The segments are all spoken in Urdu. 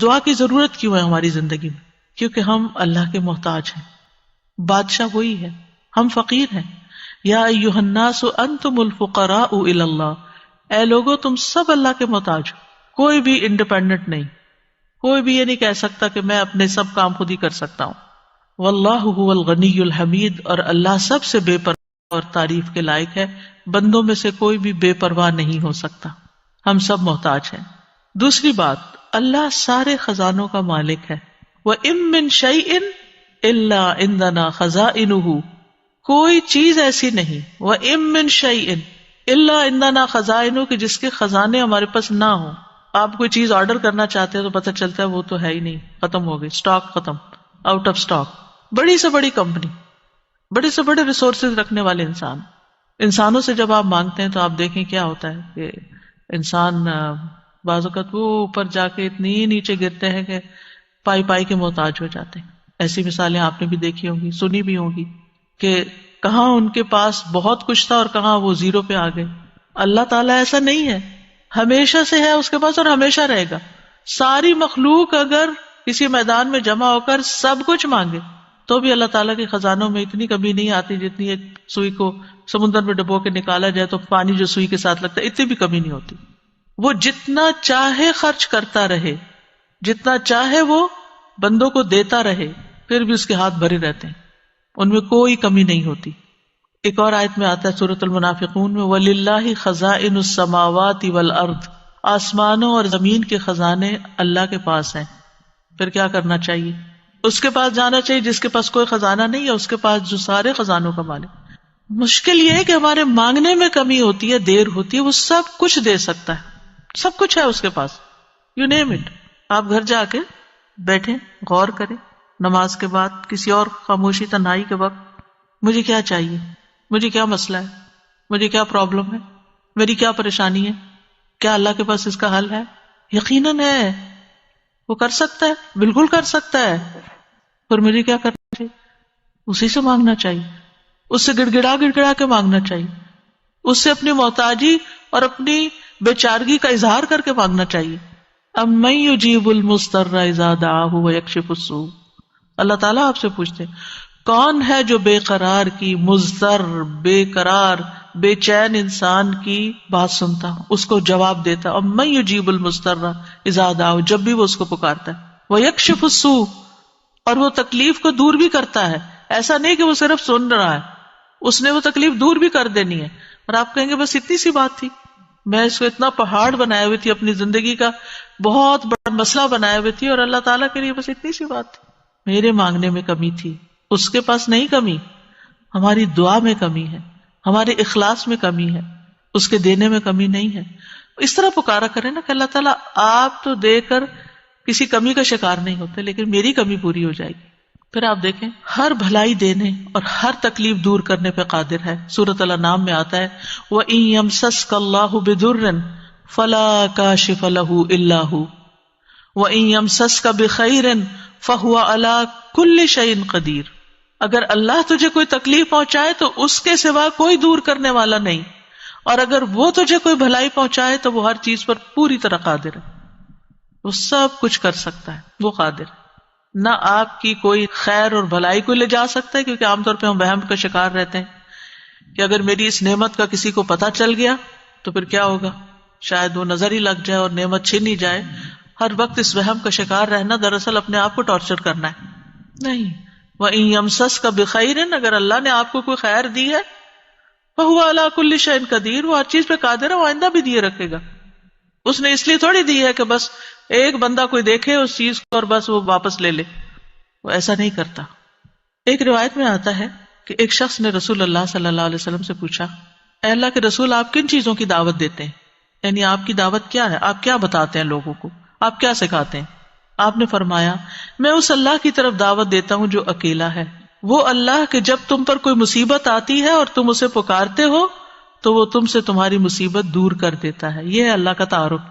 دعا کی ضرورت کیوں ہے ہماری زندگی میں؟ کیونکہ ہم اللہ کے محتاج ہیں، بادشاہ وہی ہے، ہم فقیر ہیں. یا ایھا الناس انتم الفقراء الی اللہ، اے لوگو تم سب اللہ کے محتاج ہو. کوئی بھی انڈیپینڈنٹ نہیں، کوئی بھی یہ نہیں کہہ سکتا کہ میں اپنے سب کام خود ہی کر سکتا ہوں. واللہ هو الغنی الحمید، اور اللہ سب سے بے پرواہ اور تعریف کے لائق ہے. بندوں میں سے کوئی بھی بے پرواہ نہیں ہو سکتا، ہم سب محتاج ہیں. دوسری بات، اللہ سارے خزانوں کا مالک ہے. وَإِن مِّن شَيْءٍ إِلَّا عِندَنَا خَزَائِنُهُ، کوئی چیز ایسی نہیں، وَإِن مِّن شَيْءٍ إِلَّا عِندَنَا خَزَائِنُهُ، کہ جس کے خزانے ہمارے پاس نہ ہوں. آپ کوئی چیز آرڈر کرنا چاہتے ہیں تو پتہ چلتا ہے وہ تو ہے ہی نہیں، ختم ہو گئی، اسٹاک ختم، آؤٹ آف اسٹاک. بڑی سے بڑی کمپنی، بڑے سے بڑے ریسورسز رکھنے والے انسانوں سے جب آپ مانگتے ہیں تو آپ دیکھیں کیا ہوتا ہے کہ انسان بعض اوقات وہ اوپر جا کے اتنی نیچے گرتے ہیں کہ پائی پائی کے محتاج ہو جاتے ہیں. ایسی مثالیں آپ نے بھی دیکھی ہوں گی، سنی بھی ہوں گی کہ کہاں ان کے پاس بہت کچھ تھا اور کہاں وہ زیرو پہ آ گئے. اللہ تعالیٰ ایسا نہیں ہے، ہمیشہ سے ہے اس کے پاس اور ہمیشہ رہے گا. ساری مخلوق اگر کسی میدان میں جمع ہو کر سب کچھ مانگے تو بھی اللہ تعالیٰ کے خزانوں میں اتنی کمی نہیں آتی جتنی ایک سوئی کو سمندر میں ڈبو کے نکالا جائے تو پانی جو سوئی کے ساتھ لگتا ہے اتنی بھی کمی نہیں ہوتی. وہ جتنا چاہے خرچ کرتا رہے، جتنا چاہے وہ بندوں کو دیتا رہے، پھر بھی اس کے ہاتھ بھرے رہتے ہیں، ان میں کوئی کمی نہیں ہوتی. ایک اور آیت میں آتا ہے سورۃ المنافقون میں، وَلِلَّهِ خَزَائِنُ السَّمَاوَاتِ وَالْأَرْضِ، آسمانوں اور زمین کے خزانے اللہ کے پاس ہیں. پھر کیا کرنا چاہیے؟ اس کے پاس جانا چاہیے جس کے پاس کوئی خزانہ نہیں ہے، اس کے پاس جو سارے خزانوں کا مالک. مشکل یہ ہے کہ ہمارے مانگنے میں کمی ہوتی ہے، دیر ہوتی ہے. وہ سب کچھ دے سکتا ہے، سب کچھ ہے اس کے پاس، یو نیم اٹ. آپ گھر جا کے بیٹھیں، غور کریں نماز کے بعد، کسی اور خاموشی تنہائی کے وقت، مجھے کیا چاہیے، مجھے کیا مسئلہ ہے، مجھے کیا پرابلم ہے، میری کیا پریشانی ہے، کیا اللہ کے پاس اس کا حل ہے؟ یقیناً ہے، وہ کر سکتا ہے، بالکل کر سکتا ہے. پھر مجھے کیا کرنا چاہیے؟ اسی سے مانگنا چاہیے، اس سے گڑ گڑا کے مانگنا چاہیے، اس سے اپنی محتاجی اور اپنی بیچارگی کا اظہار کر کے مانگنا چاہیے. امن یجیب المضطر اذا دعاہ ویکشف السوء، اللہ تعالیٰ آپ سے پوچھتے ہیں کون ہے جو بے قرار کی، مضطر، بے قرار، بے چین انسان کی بات سنتا، اس کو جواب دیتا. امن یجیب المضطر اذا دعاہ، جب بھی وہ اس کو پکارتا ہے، ویکشف السوء، اور وہ تکلیف کو دور بھی کرتا ہے. ایسا نہیں کہ وہ صرف سن رہا ہے، اس نے وہ تکلیف دور بھی کر دینی ہے. اور آپ کہیں گے بس اتنی سی بات تھی، میں اس کو اتنا پہاڑ بنائے ہوئی تھی، اپنی زندگی کا بہت بڑا مسئلہ بنائے ہوئی تھی، اور اللہ تعالیٰ کے لیے بس اتنی سی بات تھی. میرے مانگنے میں کمی تھی، اس کے پاس نہیں کمی. ہماری دعا میں کمی ہے، ہمارے اخلاص میں کمی ہے، اس کے دینے میں کمی نہیں ہے. اس طرح پکارا کرے نا کہ اللہ تعالیٰ آپ تو دے کر کسی کمی کا شکار نہیں ہوتے، لیکن میری کمی پوری ہو جائے گی. پھر آپ دیکھیں ہر بھلائی دینے اور ہر تکلیف دور کرنے پہ قادر ہے. سورۃ الانعام میں آتا ہے وَإِن يَمْسَسْكَ اللَّهُ بِضُرٍّ فَلَا كَاشِفَ لَهُ إِلَّا هُوَ وَإِن يَمْسَسْكَ بِخَيْرٍ فَهُوَ عَلَى كُلِّ شَيْءٍ قَدِيرٌ، اگر اللہ تجھے کوئی تکلیف پہنچائے تو اس کے سوا کوئی دور کرنے والا نہیں، اور اگر وہ تجھے کوئی بھلائی پہنچائے تو وہ ہر چیز پر پوری طرح قادر ہے. وہ سب کچھ کر سکتا ہے، وہ قادر ہے. نہ آپ کی کوئی خیر اور بھلائی کو لے جا سکتا ہے، کیونکہ عام طور پہ ہم وہم کا شکار رہتے ہیں کہ اگر میری اس نعمت کا کسی کو پتہ چل گیا تو پھر کیا ہوگا، شاید وہ نظر ہی لگ جائے اور نعمت چھن ہی جائے. ہر وقت اس وہم کا شکار رہنا دراصل اپنے آپ کو ٹارچر کرنا ہے. نہیں، وَإِن يَمْسَسْكَ بِخَيْرٍ، اگر اللہ نے آپ کو کوئی خیر دی ہے، فَهُوَ عَلَى كُلِّ شَيْءٍ قَدِيرٌ، وہ ہر چیز پہ قادر ہے، وہ آئندہ بھی دیے رکھے گا. اس نے اس لیے تھوڑی دی ہے کہ بس ایک بندہ کوئی دیکھے اس چیز کو اور بس وہ واپس لے لے، وہ ایسا نہیں کرتا. ایک روایت میں آتا ہے کہ ایک شخص نے رسول اللہ صلی اللہ علیہ وسلم سے پوچھا، اے اللہ کے رسول، آپ کن چیزوں کی دعوت دیتے ہیں؟ یعنی آپ کی دعوت کیا ہے، آپ کیا بتاتے ہیں لوگوں کو، آپ کیا سکھاتے ہیں؟ آپ نے فرمایا، میں اس اللہ کی طرف دعوت دیتا ہوں جو اکیلا ہے، وہ اللہ کہ جب تم پر کوئی مصیبت آتی ہے اور تم اسے پکارتے ہو تو وہ تم سے تمہاری مصیبت دور کر دیتا ہے. یہ ہے اللہ کا تعارف.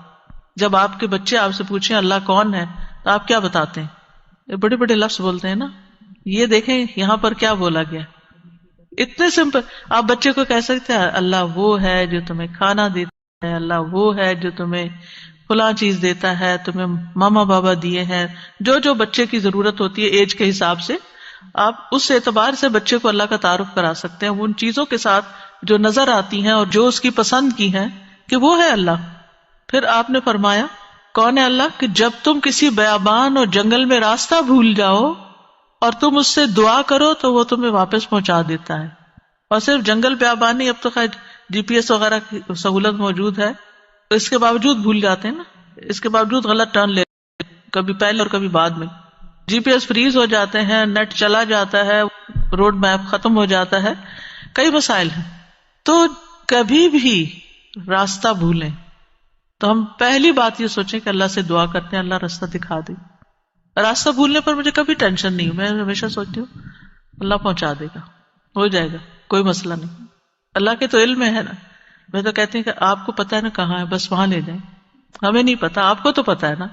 جب آپ کے بچے آپ سے پوچھیں اللہ کون ہے تو آپ کیا بتاتے ہیں؟ یہ بڑے بڑے لفظ بولتے ہیں نا. یہ دیکھیں یہاں پر کیا بولا گیا، اتنے سمپل. آپ بچے کو کہہ سکتے ہیں اللہ وہ ہے جو تمہیں کھانا دیتا ہے، اللہ وہ ہے جو تمہیں فلاں چیز دیتا ہے، تمہیں ماما بابا دیے ہیں، جو جو بچے کی ضرورت ہوتی ہے ایج کے حساب سے، آپ اس اعتبار سے بچے کو اللہ کا تعارف کرا سکتے ہیں ان چیزوں کے ساتھ جو نظر آتی ہیں اور جو اس کی پسند کی ہیں کہ وہ ہے اللہ۔ پھر آپ نے فرمایا کون ہے اللہ؟ کہ جب تم کسی بیابان اور جنگل میں راستہ بھول جاؤ اور تم اس سے دعا کرو تو وہ تمہیں واپس پہنچا دیتا ہے۔ اور صرف جنگل بیابان نہیں، اب تو خیر جی پی ایس وغیرہ کی سہولت موجود ہے، اس کے باوجود بھول جاتے ہیں نا، اس کے باوجود غلط ٹرن لے، کبھی پہلے اور کبھی بعد میں، جی پی ایس فریز ہو جاتے ہیں، نیٹ چلا جاتا ہے، روڈ میپ ختم ہو جاتا ہے، کئی مسائل ہیں۔ تو کبھی بھی راستہ بھولیں تو ہم پہلی بات یہ سوچیں کہ اللہ سے دعا کرتے ہیں اللہ راستہ دکھا دے۔ راستہ بھولنے پر مجھے کبھی ٹینشن نہیں، میں ہمیشہ سوچتی ہوں اللہ پہنچا دے گا، ہو جائے گا، کوئی مسئلہ نہیں، اللہ کے تو علم میں ہے نا۔ میں تو کہتی ہوں کہ آپ کو پتا ہے نا کہاں ہے، بس وہاں لے جائیں، ہمیں نہیں پتا، آپ کو تو پتا ہے نا۔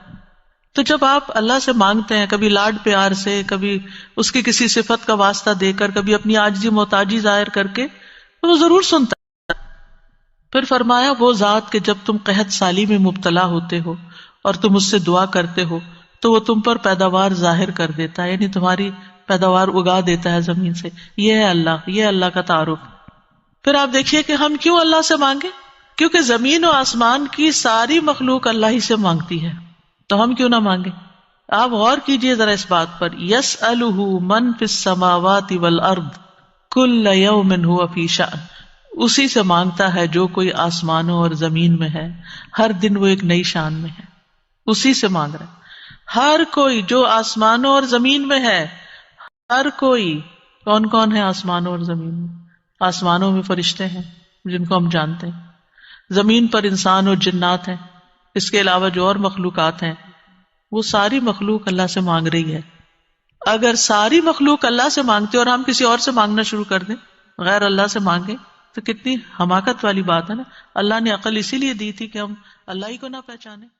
تو جب آپ اللہ سے مانگتے ہیں، کبھی لاڈ پیار سے، کبھی اس کی کسی صفت کا واسطہ دے کر، کبھی اپنی عاجزی محتاجی ظاہر کر کے، تو وہ ضرور سنتا ہے۔ پھر فرمایا وہ ذات کہ جب تم قحط سالی میں مبتلا ہوتے ہو اور تم اس سے دعا کرتے ہو تو وہ تم پر پیداوار ظاہر کر دیتا ہے، یعنی تمہاری پیداوار اگا دیتا ہے زمین سے۔ یہ ہے اللہ، یہ اللہ کا تعارف۔ پھر آپ دیکھیے کہ ہم کیوں اللہ سے مانگیں؟ کیونکہ زمین و آسمان کی ساری مخلوق اللہ ہی سے مانگتی ہے، تو ہم کیوں نہ مانگیں؟ آپ غور کیجئے ذرا اس بات پر، یسألہ من فی السماوات والارض کل یوم ھو فی شأن، اسی سے مانگتا ہے جو کوئی آسمانوں اور زمین میں ہے، ہر دن وہ ایک نئی شان میں ہے، اسی سے مانگ رہا ہے۔ ہر کوئی جو آسمانوں اور زمین میں ہے، ہر کوئی، کون کون ہے آسمانوں اور زمین میں؟ آسمانوں میں فرشتے ہیں جن کو ہم جانتے ہیں، زمین پر انسان اور جنات ہیں، اس کے علاوہ جو اور مخلوقات ہیں، وہ ساری مخلوق اللہ سے مانگ رہی ہے۔ اگر ساری مخلوق اللہ سے مانگتے اور ہم کسی اور سے مانگنا شروع کر دیں، غیر اللہ سے مانگیں، تو کتنی حماقت والی بات ہے نا۔ اللہ نے عقل اسی لیے دی تھی کہ ہم اللہ ہی کو نہ پہچانے۔